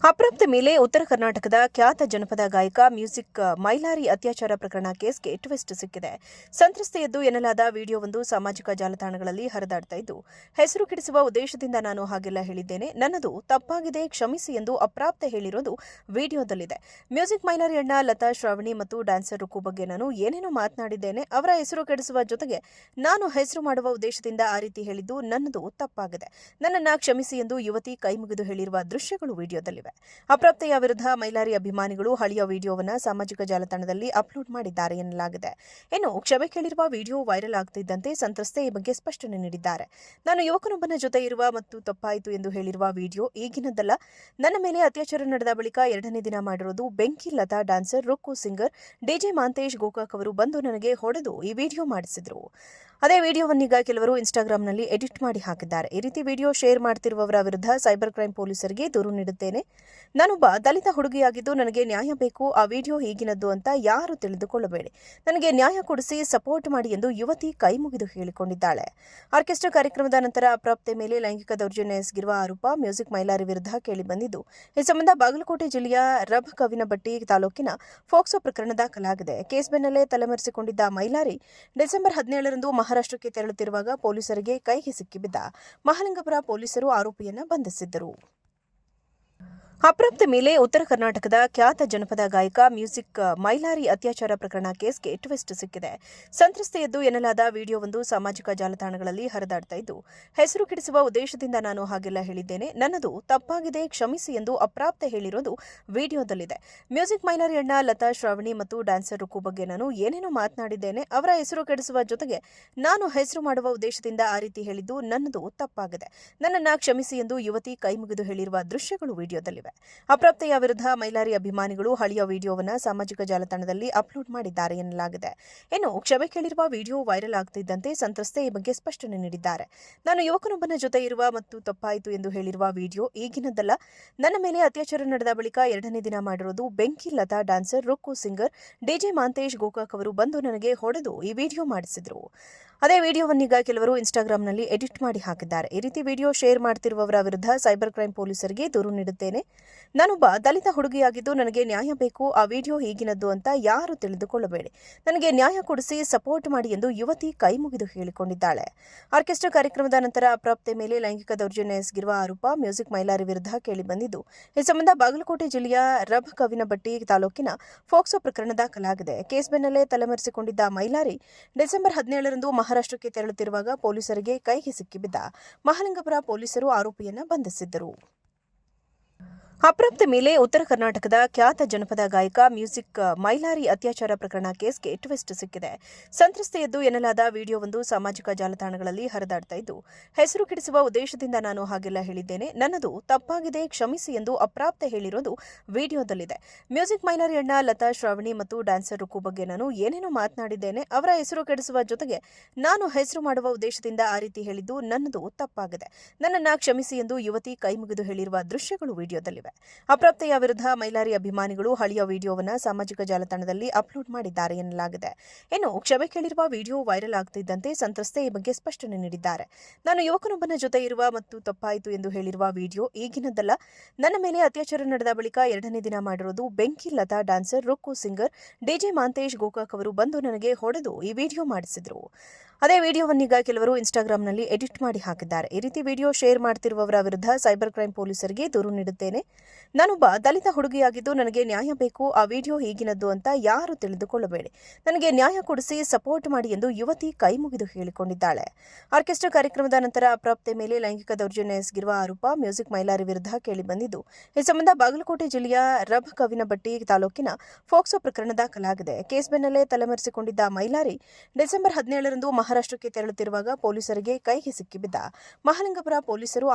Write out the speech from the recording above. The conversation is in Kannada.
ಅಪ್ರಾಪ್ತ ಮೇಲೆ ಉತ್ತರ ಕರ್ನಾಟಕದ ಖ್ಯಾತ ಜನಪದ ಗಾಯಕ ಮ್ಯೂಸಿಕ್ ಮೈಲಾರಿ ಅತ್ಯಾಚಾರ ಪ್ರಕರಣ ಕೇಸ್ಗೆ ಟ್ವಿಸ್ಟ್ ಸಿಕ್ಕಿದೆ. ಸಂತ್ರಸ್ತೆಯದ್ದು ಎನ್ನಲಾದ ವಿಡಿಯೋವೊಂದು ಸಾಮಾಜಿಕ ಜಾಲತಾಣಗಳಲ್ಲಿ ಹರಿದಾಡ್ತಾ ಇದ್ದು, ಹೆಸರು ಕೆಡಿಸುವ ಉದ್ದೇಶದಿಂದ ನಾನು ಹಾಗೆಲ್ಲ ಹೇಳಿದ್ದೇನೆ, ನನ್ನದು ತಪ್ಪಾಗಿದೆ, ಕ್ಷಮಿಸಿ ಎಂದು ಅಪ್ರಾಪ್ತ ಹೇಳಿರೋದು ವಿಡಿಯೋದಲ್ಲಿದೆ. ಮ್ಯೂಸಿಕ್ ಮೈಲಾರಿ ಅಣ್ಣ ಲತಾ ಶ್ರಾವಣಿ ಮತ್ತು ಡ್ಯಾನ್ಸರ್ ರುಕ್ಕು ಬಗ್ಗೆ ನಾನು ಏನೇನೋ ಮಾತನಾಡಿದ್ದೇನೆ, ಅವರ ಹೆಸರು ಕೆಡಿಸುವ ಜೊತೆಗೆ ನಾನು ಹೆಸರು ಮಾಡುವ ಉದ್ದೇಶದಿಂದ ಆ ರೀತಿ ಹೇಳಿದ್ದು ನನ್ನದು ತಪ್ಪಾಗಿದೆ, ನನ್ನನ್ನು ಕ್ಷಮಿಸಿ ಎಂದು ಯುವತಿ ಕೈಮುಗಿದು ಹೇಳಿರುವ ದೃಶ್ಯಗಳು ವಿಡಿಯೋದಲ್ಲಿವೆ. ಅಪ್ರಾಪ್ತೆಯ ವಿರುದ್ಧ ಮೈಲಾರಿ ಅಭಿಮಾನಿಗಳು ಹಳೆಯ ವಿಡಿಯೋವನ್ನು ಸಾಮಾಜಿಕ ಜಾಲತಾಣದಲ್ಲಿ ಅಪ್ಲೋಡ್ ಮಾಡಿದ್ದಾರೆ ಎನ್ನಲಾಗಿದೆ. ಇನ್ನು ಕ್ಷಮೆ ಕೇಳಿರುವ ವಿಡಿಯೋ ವೈರಲ್ ಆಗ್ತಿದ್ದಂತೆ ಸಂತ್ರಸ್ತೆ ಈ ಬಗ್ಗೆ ಸ್ಪಷ್ಟನೆ ನೀಡಿದ್ದಾರೆ. ನಾನು ಯುವಕನೊಬ್ಬನ ಜೊತೆ ಇರುವ ಮತ್ತು ತಪ್ಪಾಯಿತು ಎಂದು ಹೇಳಿರುವ ವಿಡಿಯೋ ಈಗಿನದ್ದಲ್ಲ. ನನ್ನ ಮೇಲೆ ಅತ್ಯಾಚಾರ ನಡೆದ ಬಳಿಕ 2ನೇ ದಿನ ಮಾಡಿರೋದು ಬೆಂಕಿ Lata dancer Rukku singer DJ Manthesh Gokak ಅವರು ಬಂದು ನನಗೆ ಹೊಡೆದು ಈ ವಿಡಿಯೋ ಮಾಡಿಸಿದ್ರು. ಅದೇ ವಿಡಿಯೋವನ್ನೀಗ ಕೆಲವರು ಇನ್ಸ್ಟಾಗ್ರಾಂನಲ್ಲಿ ಎಡಿಟ್ ಮಾಡಿ ಹಾಕಿದ್ದಾರೆ. ಈ ರೀತಿ ವಿಡಿಯೋ ಶೇರ್ ಮಾಡ್ತಿರುವವರ ವಿರುದ್ಧ ಸೈಬರ್ ಕ್ರೈಂ ಪೊಲೀಸರಿಗೆ ದೂರು ನೀಡುತ್ತೇನೆ. ನಾನೊಬ್ಬ ದಲಿತ ಹುಡುಗಿಯಾಗಿದ್ದು ನನಗೆ ನ್ಯಾಯ ಬೇಕು, ಆ ವಿಡಿಯೋ ಈಗಿನದ್ದು ಅಂತ ಯಾರು ತಿಳಿದುಕೊಳ್ಳಬೇಡಿ, ನನಗೆ ನ್ಯಾಯ ಕೊಡಿಸಿ ಸಪೋರ್ಟ್ ಮಾಡಿ ಎಂದು ಯುವತಿ ಕೈಮುಗಿದು ಹೇಳಿಕೊಂಡಿದ್ದಾಳೆ. ಆರ್ಕೆಸ್ಟ್ರಾ ಕಾರ್ಯಕ್ರಮದ ನಂತರ ಅಪ್ರಾಪ್ತೆ ಮೇಲೆ ಲೈಂಗಿಕ ದೌರ್ಜನ್ಯ ಎಸಗಿರುವ ಆರೋಪ ಮ್ಯೂಸಿಕ್ ಮೈಲಾರಿ ವಿರುದ್ಧ ಕೇಳಿಬಂದಿದ್ದು, ಈ ಸಂಬಂಧ ಬಾಗಲಕೋಟೆ ಜಿಲ್ಲೆಯ ರಬಕವಿನಬಟ್ಟಿ ತಾಲೂಕಿನ ಫೋಕ್ಸೋ ಪ್ರಕರಣ ದಾಖಲಾಗಿದೆ. ಕೇಸ್ ಬೆನ್ನಲ್ಲೇ ತಲೆಮರೆಸಿಕೊಂಡಿದ್ದ ಮೈಲಾರಿ ಡಿಸೆಂಬರ್ 17ರಂದು ಮಹಾರಾಷ್ಟ್ರಕ್ಕೆ ತೆರಳುತ್ತಿರುವಾಗ ಪೊಲೀಸರಿಗೆ ಕೈಗೆ ಸಿಕ್ಕಿಬಿದ್ದ ಮಹಾಲಿಂಗಪುರ ಪೊಲೀಸರು ಆರೋಪಿಯನ್ನು ಬಂಧಿಸಿದ್ದರು. ಅಪ್ರಾಪ್ತ ಮೇಲೆ ಉತ್ತರ ಕರ್ನಾಟಕದ ಖ್ಯಾತ ಜನಪದ ಗಾಯಕ ಮ್ಯೂಸಿಕ್ ಮೈಲಾರಿ ಅತ್ಯಾಚಾರ ಪ್ರಕರಣ ಕೇಸ್ಗೆ ಟ್ವಿಸ್ಟ್ ಸಿಕ್ಕಿದೆ. ಸಂತ್ರಸ್ತೆಯದ್ದು ಎನ್ನಲಾದ ವಿಡಿಯೋವೊಂದು ಸಾಮಾಜಿಕ ಜಾಲತಾಣಗಳಲ್ಲಿ ಹರಿದಾಡ್ತಾ ಇದ್ದು, ಹೆಸರು ಕೆಡಿಸುವ ಉದ್ದೇಶದಿಂದ ನಾನು ಹಾಗೆಲ್ಲ ಹೇಳಿದ್ದೇನೆ, ನನ್ನದು ತಪ್ಪಾಗಿದೆ, ಕ್ಷಮಿಸಿ ಎಂದು ಅಪ್ರಾಪ್ತ ಹೇಳಿರೋದು ವಿಡಿಯೋದಲ್ಲಿದೆ. ಮ್ಯೂಸಿಕ್ ಮೈಲಾರಿ ಅಣ್ಣ ಲತಾ ಶ್ರಾವಣಿ ಮತ್ತು ಡ್ಯಾನ್ಸರ್ ರುಕ್ಕು ಬಗ್ಗೆ ನಾನು ಏನೇನೋ ಮಾತನಾಡಿದ್ದೇನೆ, ಅವರ ಹೆಸರು ಕೆಡಿಸುವ ಜೊತೆಗೆ ನಾನು ಹೆಸರು ಮಾಡುವ ಉದ್ದೇಶದಿಂದ ಆ ರೀತಿ ಹೇಳಿದ್ದು ನನ್ನದು ತಪ್ಪಾಗಿದೆ, ನನ್ನನ್ನು ಕ್ಷಮಿಸಿ ಎಂದು ಯುವತಿ ಕೈಮುಗಿದು ಹೇಳಿರುವ ದೃಶ್ಯಗಳು ವಿಡಿಯೋದಲ್ಲಿವೆ. ಅಪ್ರಾಪ್ತೆಯ ವಿರುದ್ಧ ಮೈಲಾರಿ ಅಭಿಮಾನಿಗಳು ಹಳೆಯ ವಿಡಿಯೋವನ್ನು ಸಾಮಾಜಿಕ ಜಾಲತಾಣದಲ್ಲಿ ಅಪ್ಲೋಡ್ ಮಾಡಿದ್ದಾರೆ ಎನ್ನಲಾಗಿದೆ. ಇನ್ನು ಕ್ಷಮೆ ಕೇಳಿರುವ ವಿಡಿಯೋ ವೈರಲ್ ಆಗ್ತಿದ್ದಂತೆ ಸಂತ್ರಸ್ತೆ ಈ ಬಗ್ಗೆ ಸ್ಪಷ್ಟನೆ ನೀಡಿದ್ದಾರೆ. ನಾನು ಯುವಕನೊಬ್ಬನ ಜೊತೆ ಇರುವ ಮತ್ತು ತಪ್ಪಾಯಿತು ಎಂದು ಹೇಳಿರುವ ವಿಡಿಯೋ ಈಗಿನದ್ದಲ್ಲ. ನನ್ನ ಮೇಲೆ ಅತ್ಯಾಚಾರ ನಡೆದ ಬಳಿಕ 2ನೇ ದಿನ ಮಾಡಿರೋದು ಬೆಂಕಿ Lata dancer Rukku singer DJ Manthesh Gokak ಅವರು ಬಂದು ನನಗೆ ಹೊಡೆದು ಈ ವಿಡಿಯೋ ಮಾಡಿಸಿದ್ರು. ಅದೇ ವಿಡಿಯೋವನ್ನೀಗ ಕೆಲವರು ಇನ್ಸ್ಟಾಗ್ರಾಂನಲ್ಲಿ ಎಡಿಟ್ ಮಾಡಿ ಹಾಕಿದ್ದಾರೆ. ಈ ರೀತಿ ವಿಡಿಯೋ ಶೇರ್ ಮಾಡ್ತಿರುವವರ ವಿರುದ್ಧ ಸೈಬರ್ ಕ್ರೈಂ ಪೊಲೀಸರಿಗೆ ದೂರು ನೀಡುತ್ತೇನೆ. ನಾನೊಬ್ಬ ದಲಿತ ಹುಡುಗಿಯಾಗಿದ್ದು ನನಗೆ ನ್ಯಾಯ ಬೇಕು, ಆ ವಿಡಿಯೋ ಈಗಿನದ್ದು ಅಂತ ಯಾರು ತಿಳಿದುಕೊಳ್ಳಬೇಡಿ, ನನಗೆ ನ್ಯಾಯ ಕೊಡಿಸಿ ಸಪೋರ್ಟ್ ಮಾಡಿ ಎಂದು ಯುವತಿ ಕೈಮುಗಿದು ಹೇಳಿಕೊಂಡಿದ್ದಾಳೆ. ಆರ್ಕೆಸ್ಟ್ರಾ ಕಾರ್ಯಕ್ರಮದ ನಂತರ ಅಪ್ರಾಪ್ತೆ ಮೇಲೆ ಲೈಂಗಿಕ ದೌರ್ಜನ್ಯ ಎಸಗಿರುವ ಆರೋಪ ಮ್ಯೂಸಿಕ್ ಮೈಲಾರಿ ವಿರುದ್ಧ ಕೇಳಿಬಂದಿದ್ದು, ಈ ಸಂಬಂಧ ಬಾಗಲಕೋಟೆ ಜಿಲ್ಲೆಯ ರಬಕವಿನಬಟ್ಟಿ ತಾಲೂಕಿನ ಫೋಕ್ಸೋ ಪ್ರಕರಣ ದಾಖಲಾಗಿದೆ. ಕೇಸ್ ಬೆನ್ನಲ್ಲೇ ತಲೆಮರೆಸಿಕೊಂಡಿದ್ದ ಮೈಲಾರಿ ಡಿಸೆಂಬರ್ 17ರಂದು ಮಹಾರಾಷ್ಟ್ರಕ್ಕೆ ತೆರಳುತ್ತಿರುವಾಗ ಪೊಲೀಸರಿಗೆ ಕೈಗೆ ಸಿಕ್ಕಿಬಿದ್ದ ಮಹಾಲಿಂಗಪುರ ಪೊಲೀಸರು ಆರೋಪಿಯನ್ನು ಬಂಧಿಸಿದ್ದರು. ಅಪ್ರಾಪ್ತ ಮೇಲೆ ಉತ್ತರ ಕರ್ನಾಟಕದ ಖ್ಯಾತ ಜನಪದ ಗಾಯಕ ಮ್ಯೂಸಿಕ್ ಮೈಲಾರಿ ಅತ್ಯಾಚಾರ ಪ್ರಕರಣ ಕೇಸ್ಗೆ ಟ್ವಿಸ್ಟ್ ಸಿಕ್ಕಿದೆ. ಸಂತ್ರಸ್ತೆಯದ್ದು ಎನ್ನಲಾದ ವಿಡಿಯೋವೊಂದು ಸಾಮಾಜಿಕ ಜಾಲತಾಣಗಳಲ್ಲಿ ಹರಿದಾಡ್ತಾ ಇದ್ದು, ಹೆಸರು ಕೆಡಿಸುವ ಉದ್ದೇಶದಿಂದ ನಾನು ಹಾಗೆಲ್ಲ ಹೇಳಿದ್ದೇನೆ, ನನ್ನದು ತಪ್ಪಾಗಿದೆ, ಕ್ಷಮಿಸಿ ಎಂದು ಅಪ್ರಾಪ್ತ ಹೇಳಿರೋದು ವಿಡಿಯೋದಲ್ಲಿದೆ. ಮ್ಯೂಸಿಕ್ ಮೈಲಾರಿ ಅಣ್ಣ ಲತಾ ಶ್ರಾವಣಿ ಮತ್ತು ಡ್ಯಾನ್ಸರ್ ರುಕ್ಕು ಬಗ್ಗೆ ನಾನು ಏನೇನೋ ಮಾತನಾಡಿದ್ದೇನೆ, ಅವರ ಹೆಸರು ಕೆಡಿಸುವ ಜೊತೆಗೆ ನಾನು ಹೆಸರು ಮಾಡುವ ಉದ್ದೇಶದಿಂದ ಆ ರೀತಿ ಹೇಳಿದ್ದು ನನ್ನದು ತಪ್ಪಾಗಿದೆ, ನನ್ನನ್ನು ಕ್ಷಮಿಸಿ ಎಂದು ಯುವತಿ ಕೈಮುಗಿದು ಹೇಳಿರುವ ದೃಶ್ಯಗಳು ವಿಡಿಯೋದಲ್ಲಿವೆ. ಅಪ್ರಾಪ್ತೆಯ ವಿರುದ್ಧ ಮೈಲಾರಿ ಅಭಿಮಾನಿಗಳು ಹಳೆಯ ವಿಡಿಯೋವನ್ನು ಸಾಮಾಜಿಕ ಜಾಲತಾಣದಲ್ಲಿ ಅಪ್ಲೋಡ್ ಮಾಡಿದ್ದಾರೆ ಎನ್ನಲಾಗಿದೆ. ಇನ್ನು ಕ್ಷಮೆ ಕೇಳಿರುವ ವಿಡಿಯೋ ವೈರಲ್ ಆಗ್ತಿದ್ದಂತೆ ಸಂತ್ರಸ್ತೆ ಈ ಬಗ್ಗೆ ಸ್ಪಷ್ಟನೆ ನೀಡಿದ್ದಾರೆ. ನಾನು ಯುವಕನೊಬ್ಬನ ಜೊತೆ ಇರುವ ಮತ್ತು ತಪ್ಪಾಯಿತು ಎಂದು ಹೇಳಿರುವ ವಿಡಿಯೋ ಈಗಿನದ್ದಲ್ಲ. ನನ್ನ ಮೇಲೆ ಅತ್ಯಾಚಾರ ನಡೆದ ಬಳಿಕ 2ನೇ ದಿನ ಮಾಡಿರೋದು ಬೆಂಕಿ Lata dancer Rukku singer DJ Manthesh Gokak ಅವರು ಬಂದು ನನಗೆ ಹೊಡೆದು ಈ ವಿಡಿಯೋ ಮಾಡಿಸಿದ್ರು. ಅದೇ ವಿಡಿಯೋವನ್ನೀಗ ಕೆಲವರು ಇನ್ಸ್ಟಾಗ್ರಾಂನಲ್ಲಿ ಎಡಿಟ್ ಮಾಡಿ ಹಾಕಿದ್ದಾರೆ. ಈ ರೀತಿ ವಿಡಿಯೋ ಶೇರ್ ಮಾಡ್ತಿರುವವರ ವಿರುದ್ಧ ಸೈಬರ್ ಕ್ರೈಂ ಪೊಲೀಸರಿಗೆ ದೂರು ನೀಡುತ್ತೇನೆ. ನಾನೊಬ್ಬ ದಲಿತ ಹುಡುಗಿಯಾಗಿದ್ದು ನನಗೆ ನ್ಯಾಯ ಬೇಕು, ಆ ವಿಡಿಯೋ ಈಗಿನದ್ದು ಅಂತ ಯಾರು ತಿಳಿದುಕೊಳ್ಳಬೇಡಿ, ನನಗೆ ನ್ಯಾಯ ಕೊಡಿಸಿ ಸಪೋರ್ಟ್ ಮಾಡಿ ಎಂದು ಯುವತಿ ಕೈಮುಗಿದು ಹೇಳಿಕೊಂಡಿದ್ದಾಳೆ. ಆರ್ಕೆಸ್ಟ್ರಾ ಕಾರ್ಯಕ್ರಮದ ನಂತರ ಅಪ್ರಾಪ್ತೆ ಮೇಲೆ ಲೈಂಗಿಕ ದೌರ್ಜನ್ಯ ಎಸಗಿರುವ ಆರೋಪ ಮ್ಯೂಸಿಕ್ ಮೈಲಾರಿ ವಿರುದ್ಧ ಕೇಳಿಬಂದಿದ್ದು, ಈ ಸಂಬಂಧ ಬಾಗಲಕೋಟೆ ಜಿಲ್ಲೆಯ ರಬಕವಿನಬಟ್ಟಿ ತಾಲೂಕಿನ ಫೋಕ್ಸೋ ಪ್ರಕರಣ ದಾಖಲಾಗಿದೆ. ಕೇಸ್ ಬೆನ್ನಲ್ಲೇ ತಲೆಮರೆಸಿಕೊಂಡಿದ್ದ ಮೈಲಾರಿ ಡಿಸೆಂಬರ್ 17ರಂದು ಮಹಾರಾಷ್ಟ್ರಕ್ಕೆ ತೆರಳುತ್ತಿರುವಾಗ ಪೊಲೀಸರಿಗೆ ಕೈಗೆ ಸಿಕ್ಕಿಬಿದ್ದ ಮಹಾಲಿಂಗಪುರ ಪೊಲೀಸರು